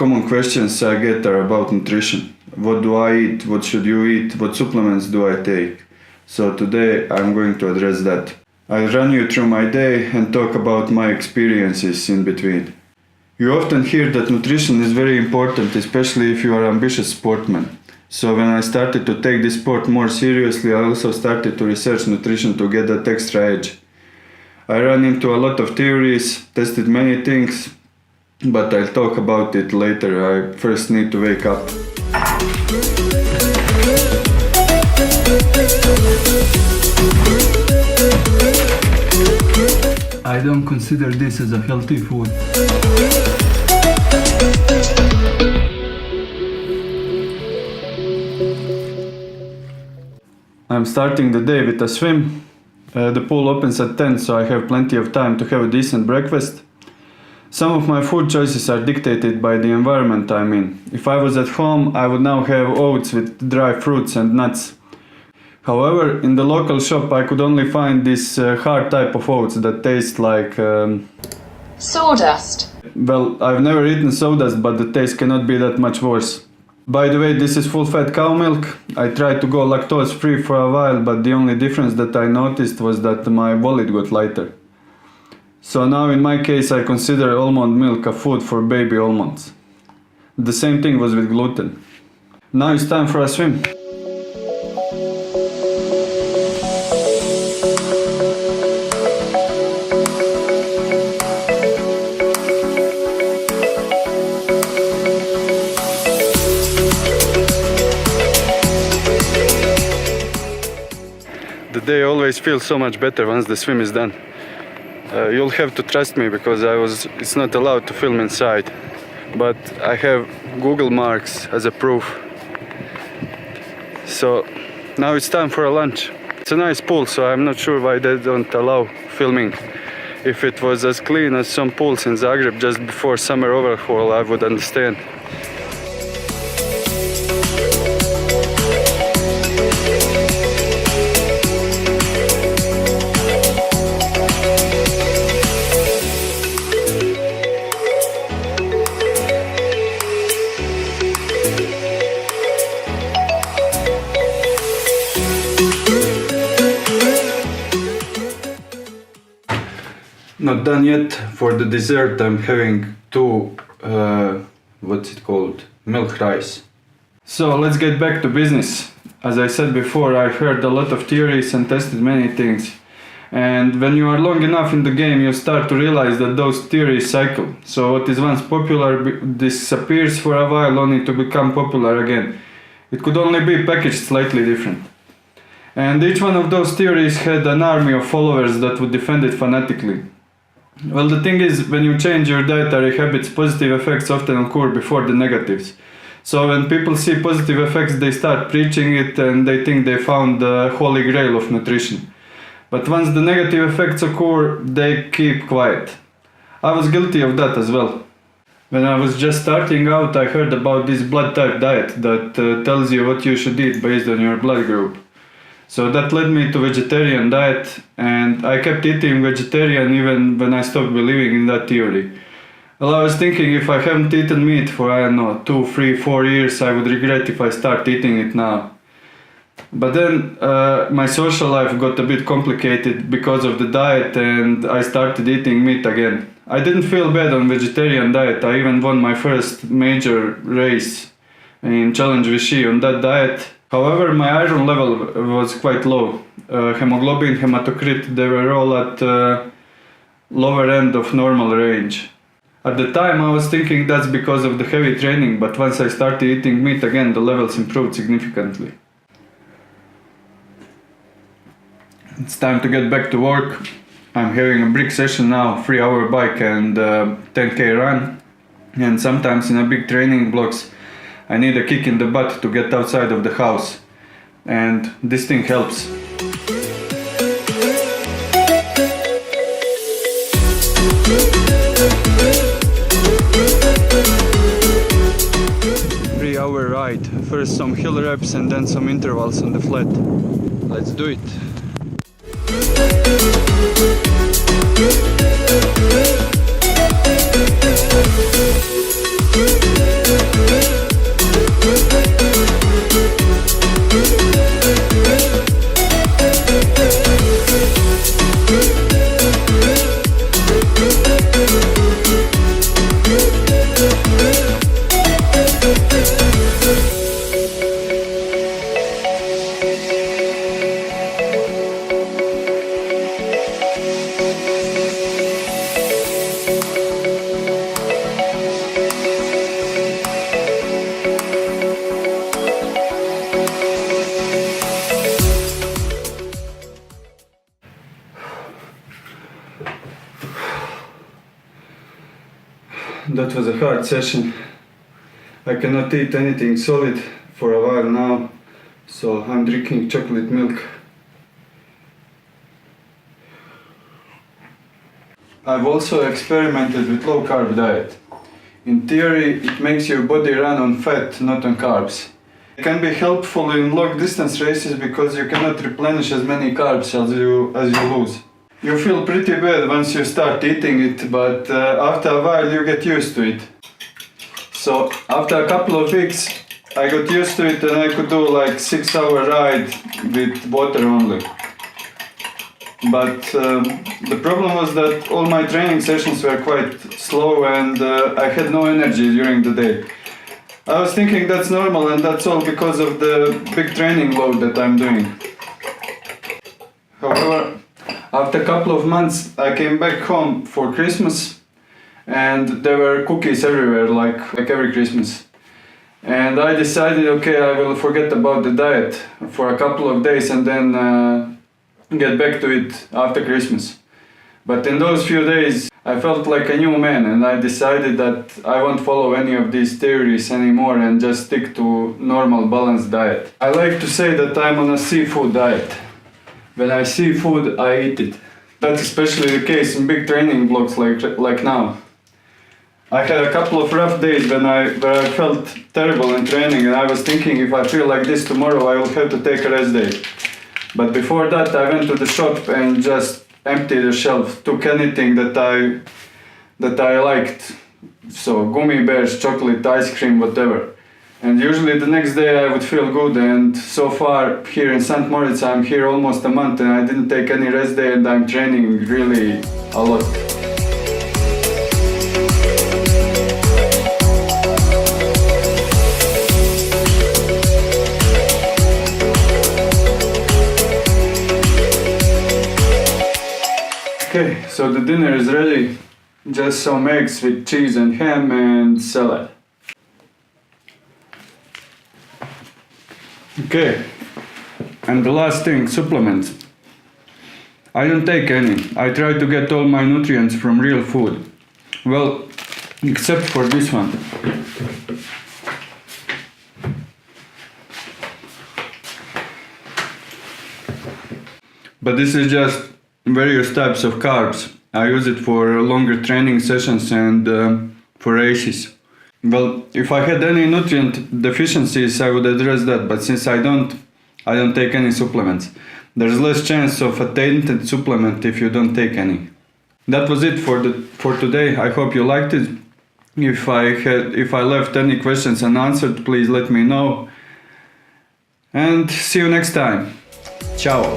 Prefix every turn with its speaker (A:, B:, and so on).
A: common questions I get are about nutrition. What do I eat? What should you eat? What supplements do I take? So today I'm going to address that. I'll run you through my day and talk about my experiences in between. You often hear that nutrition is very important, especially if you are an ambitious sportsman. So when I started to take this sport more seriously, I also started to research nutrition to get that extra edge. I ran into a lot of theories, tested many things, but I'll talk about it later. I first need to wake up. I don't consider this as a healthy food. I'm starting the day with a swim. The pool opens at 10, so I have plenty of time to have a decent breakfast. Some of my food choices are dictated by the environment I'm in. If I was at home, I would now have oats with dry fruits and nuts. However, in the local shop I could only find this hard type of oats that taste like...
B: sawdust.
A: Well, I've never eaten sawdust, but the taste cannot be that much worse. By the way, this is full-fat cow milk. I tried to go lactose-free for a while, but the only difference that I noticed was that my wallet got lighter. So now in my case I consider almond milk a food for baby almonds. The same thing was with gluten. Now it's time for a swim. The day always feels so much better once the swim is done. You'll have to trust me because it's not allowed to film inside. But I have Google marks as a proof. So now it's time for a lunch. It's a nice pool, so I'm not sure why they don't allow filming. If it was as clean as some pools in Zagreb just before summer overhaul, I would understand. Not done yet. For the dessert I'm having two, milk rice. So let's get back to business. As I said before, I heard a lot of theories and tested many things. And when you are long enough in the game, you start to realize that those theories cycle. So what is once popular disappears for a while only to become popular again. It could only be packaged slightly different. And each one of those theories had an army of followers that would defend it fanatically. Well, the thing is, when you change your dietary habits, positive effects often occur before the negatives. So when people see positive effects, they start preaching it and they think they found the holy grail of nutrition. But once the negative effects occur, they keep quiet. I was guilty of that as well. When I was just starting out, I heard about this blood type diet that tells you what you should eat based on your blood group. So that led me to vegetarian diet, and I kept eating vegetarian even when I stopped believing in that theory. Well, I was thinking if I haven't eaten meat for, 2, 3, 4 years, I would regret if I start eating it now. But then my social life got a bit complicated because of the diet, and I started eating meat again. I didn't feel bad on vegetarian diet. I even won my first major race in Challenge Vichy on that diet. However, my iron level was quite low. Hemoglobin, hematocrit, they were all at lower end of normal range. At the time I was thinking that's because of the heavy training, but once I started eating meat again, the levels improved significantly. It's time to get back to work. I'm having a brick session now, 3-hour bike and 10k run. And sometimes in a big training blocks, I need a kick in the butt to get outside of the house, and this thing helps. Three-hour ride. First some hill reps and then some intervals on the flat. Let's do it. that was a hard session. I cannot eat anything solid for a while now, so I'm drinking chocolate milk. I've also experimented with low carb diet. In theory, it makes your body run on fat, not on carbs. It can be helpful in long distance races because you cannot replenish as many carbs as you lose. You feel pretty bad once you start eating it, but after a while you get used to it. So after a couple of weeks I got used to it and I could do like 6-hour ride with water only. But the problem was that all my training sessions were quite slow and I had no energy during the day. I was thinking that's normal and that's all because of the big training load that I'm doing. However, after a couple of months I came back home for Christmas and there were cookies everywhere like every Christmas. And I decided, okay, I will forget about the diet for a couple of days and then get back to it after Christmas. But in those few days I felt like a new man and I decided that I won't follow any of these theories anymore and just stick to normal balanced diet. I like to say that I'm on a seafood diet. When I see food, I eat it. That's especially the case in big training blocks like now. I had a couple of rough days where I felt terrible in training and I was thinking if I feel like this tomorrow I will have to take a rest day. But before that I went to the shop and just emptied the shelf, took anything that I liked. So gummy bears, chocolate, ice cream, whatever. And usually the next day I would feel good, and so far here in St. Moritz I'm here almost a month and I didn't take any rest day and I'm training really a lot. Okay, so the dinner is ready. Just some eggs with cheese and ham and salad. Okay, and the last thing, supplements. I don't take any. I try to get all my nutrients from real food. Well, except for this one. But this is just various types of carbs. I use it for longer training sessions and for races. Well, if I had any nutrient deficiencies, I would address that, but since I don't take any supplements. There's less chance of a tainted supplement if you don't take any. That was it for today. I hope you liked it. If I left any questions unanswered, please let me know. And see you next time. Ciao.